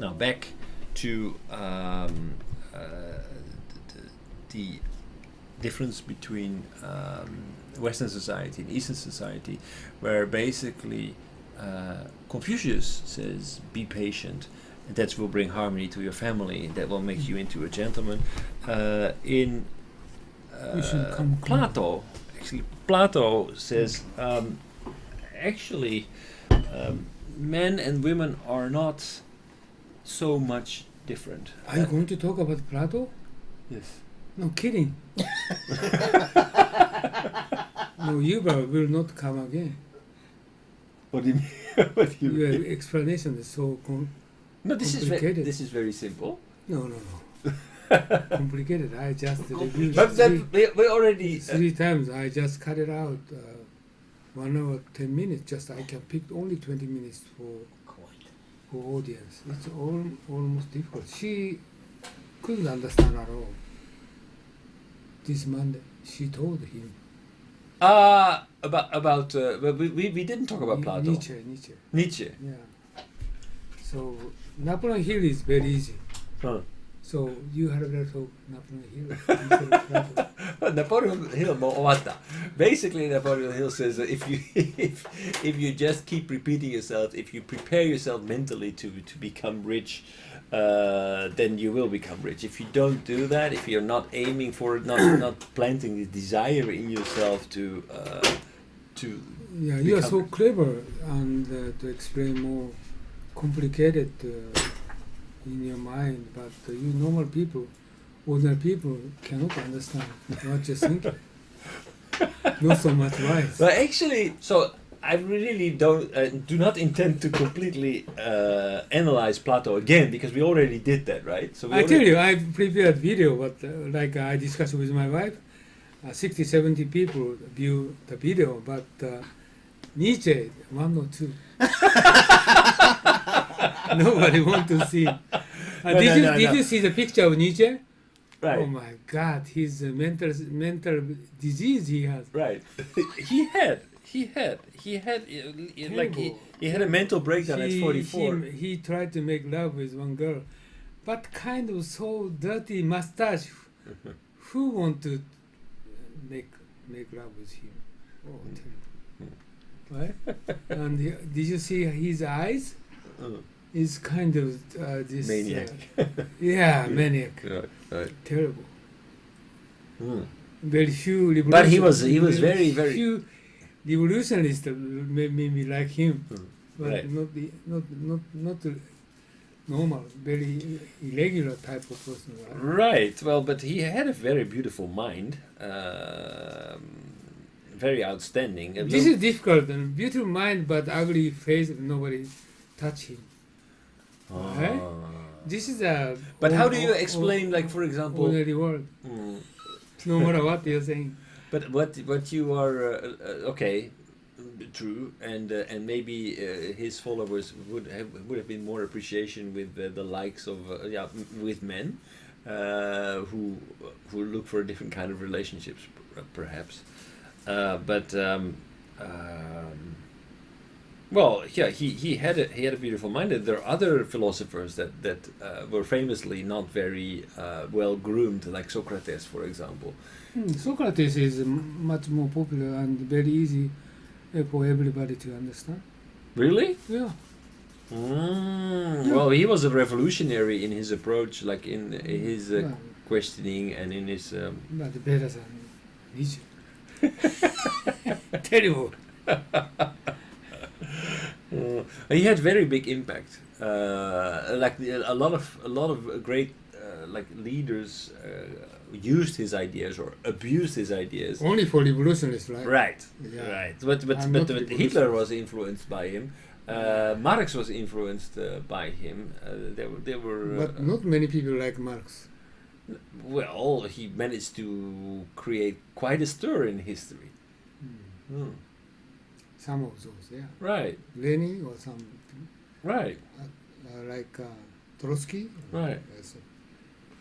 Now back to the difference between Western society and Eastern society, where basically Confucius says, be patient, and that will bring harmony to your family, that will make you into a gentleman. In Plato, Plato says, men and women are not so much different. Are you going to talk about Plato? Yes. No kidding. No, Yuba will not come again. What do you mean? What do you Your mean? explanation is so No, this complicated. this is very simple. No. Complicated. I just reviewed But then we already. 3 times. I just cut it out. 1 hour 10 minutes. Just I can pick only 20 minutes for audience. It's almost difficult. She couldn't understand at all. This Monday, she told him. But we didn't talk about Plato. Nietzsche. Yeah. So Napoleon Hill is very easy. Huh. So you had better talk Napoleon Hill instead of Plato. Napoleon Hill, basically Napoleon Hill says that if you just keep repeating yourself, if you prepare yourself mentally to become rich, then you will become rich. If you don't do that, if you're not aiming for it, not planting the desire in yourself to yeah, you are so clever and to explain more complicated in your mind, but you normal people, ordinary people cannot understand what you're thinking. Not so much wise. But actually, so I really do not intend to completely analyze Plato again, because we already did that, right? So I tell you, I prepared video, but like I discussed with my wife, 60, 70 people view the video, but Nietzsche, 1 or 2. Nobody want to see. Did you see the picture of Nietzsche? Right. Oh my God, his mental disease he has. Right. he had like he had a mental breakdown at 44. He tried to make love with one girl, but kind of so dirty mustache. Who want to make love with him? Oh, terrible. Right? And did you see his eyes? Is kind of this maniac. Maniac. Right. Terrible. Mm. Very few. But he was very few revolutionists made me like him, but right. not the normal, very irregular type of person. Right. Well, but he had a very beautiful mind. Very outstanding. This is difficult. Beautiful mind, but ugly face. Nobody touch him. Right? This is a. But how do you explain, like, for example, ordinary world? No matter what you're saying. But what you are okay, true, and maybe his followers would have been more appreciation with the likes of with men who look for a different kind of relationships, perhaps. Well, yeah, he had a beautiful mind. There are other philosophers that were famously not very well groomed, like Socrates, for example. Socrates is much more popular and very easy for everybody to understand. Really? Yeah. Well, he was a revolutionary in his approach, like in his questioning and in his. But better than Nietzsche. Terrible. He had very big impact. Like a lot of great like leaders used his ideas or abused his ideas. Only for revolutionists, right? Right. Yeah. Right. But Hitler was influenced by him. Marx was influenced by him. They were. But not many people like Marx. Well, he managed to create quite a stir in history. Some of those, yeah. Right. Lenin or some. Right. Like Trotsky. Right.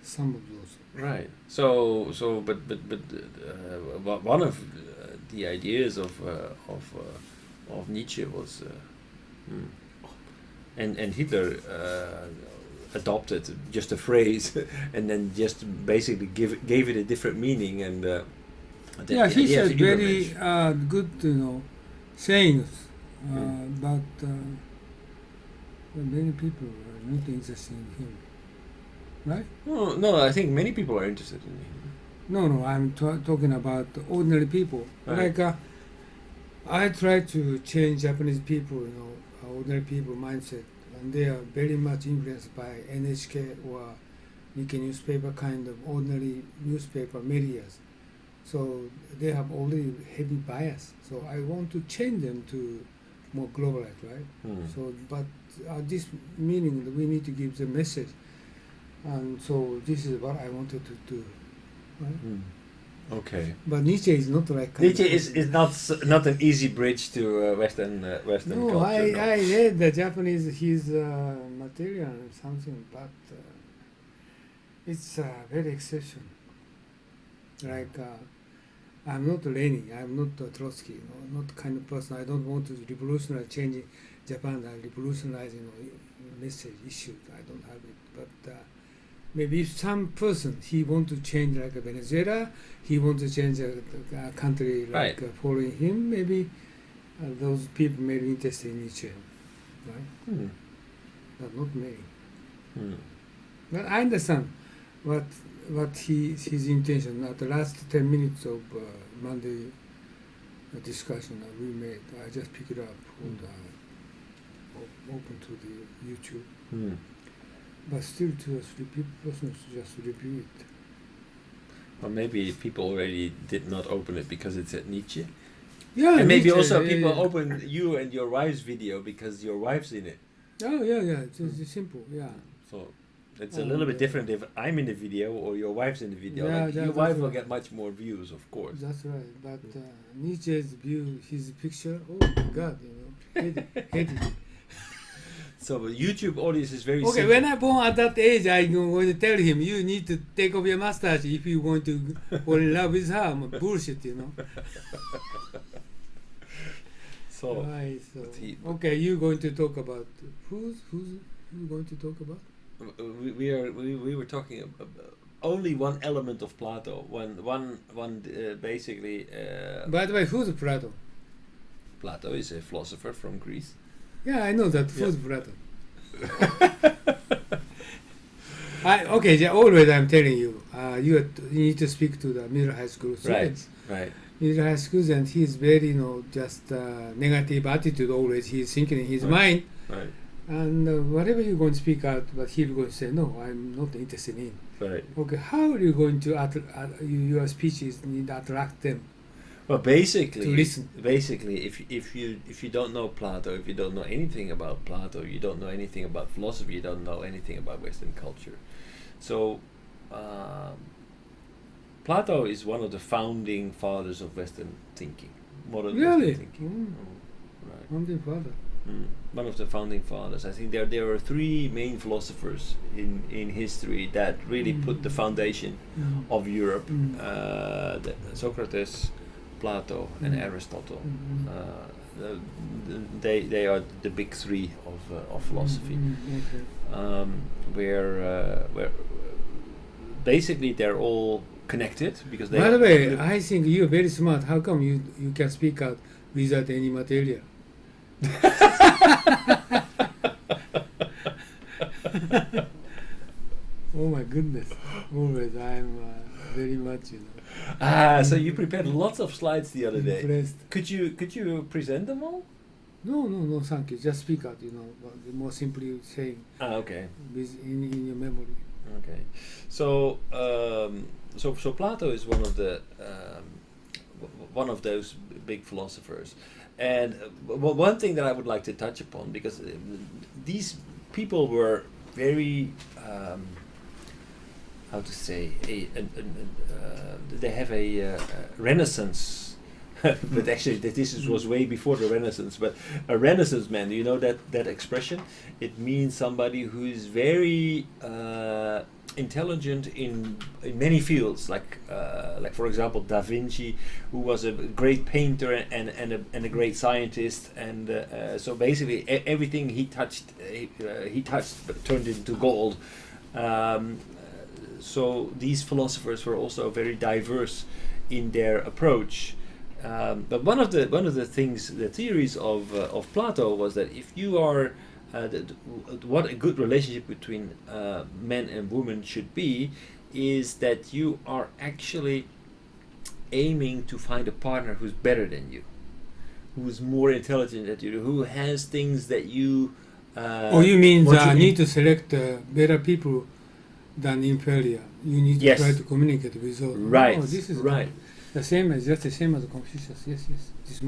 Some of those. Right. So, but one of the ideas of Nietzsche was, and Hitler adopted just a phrase and then just basically gave it a different meaning. And Yeah, he idea of said very immigrants. good, sayings, but many people are not interested in him, right? No, I think many people are interested in him. No, I'm talking about ordinary people. Right. Like I try to change Japanese people, ordinary people mindset, and they are very much influenced by NHK or Nikkei newspaper kind of ordinary newspaper medias. So they have already heavy bias. So I want to change them to more globalized, right? So, but this meaning that we need to give the message, and so this is what I wanted to do. Right? Okay. But Nietzsche is not like Nietzsche is not an easy bridge to Western no, culture. I read the Japanese his material and something, but it's very exceptional. Like I'm not Lenin, I'm not Trotsky, not kind of person. I don't want to revolutionize, changing Japan, revolutionize, message issues. I don't have it, but. Maybe if some person he want to change like Venezuela, he want to change a country like Right. following him. Maybe those people may be interested in Nietzsche, right? But not many. But I understand what his intention. At the last 10 minutes of Monday discussion that we made, I just picked it up and open to the YouTube. But still, 2 or 3 persons just review it. Or maybe people already did not open it because it said Nietzsche. Yeah, And maybe Nietzsche, also yeah, people yeah. open you and your wife's video because your wife's in it. Oh yeah, it's simple, yeah. So it's a little bit different if I'm in the video or your wife's in the video. Yeah, Like, yeah, your that's wife will right. get much more views, of course. That's right. But Nietzsche's view, his picture, oh my God, hate it. So the YouTube audience is very Okay, simple. when I born at that age, I'm going to tell him, you need to take off your mustache if you want to fall in love with her. Bullshit, So Right, so. but he- Okay, you're going to talk about, who's you going to talk about? we were talking about only one element of Plato. One basically. By the way, who's Plato? Plato is a philosopher from Greece. Yeah, I know that. Yeah. Who's Plato? Always I'm telling you, you need to speak to the middle high school students. Right. Middle high school student, he's very, just negative attitude always. He's thinking in his mind, Right. and whatever you're going to speak out, but he's going to say, no, I'm not interested in. Right. Okay, how are you going to your speeches need to attract them? Well, basically, To listen. if you don't know Plato, if you don't know anything about Plato, you don't know anything about philosophy, you don't know anything about Western culture. So, Plato is one of the founding fathers of Western thinking, modern Really? Western thinking. Right. Something further. One of the founding fathers. I think there are 3 main philosophers in history that really put the foundation of Europe: Socrates, Plato, and Aristotle. They are the big 3 of philosophy, Okay. where basically they're all connected because they. By the way, I think you're very smart. How come you can speak out without any material? Oh my goodness! Always I'm very much, So you prepared lots of slides the other day. impressed. Could you present them all? No, thank you. Just speak out, more simply saying Okay. in your memory. Okay, so so Plato is one of those big philosophers, and one thing that I would like to touch upon, because these people were very how to say they have a Renaissance. But actually, was way before the Renaissance. But a Renaissance man, you know that expression? It means somebody who is very intelligent in many fields, like for example Da Vinci, who was a great painter and a great scientist, and so basically everything he touched turned into gold. So these philosophers were also very diverse in their approach. But one of the things, the theories of Plato was that if you are what a good relationship between men and women should be is that you are actually aiming to find a partner who's better than you, who's more intelligent than you, who has things that you you mean want that to need to select better people than inferior. You need to Yes. try to communicate with those. Right, Oh, this is right. the same as just the same as Confucius. Yes, yes. This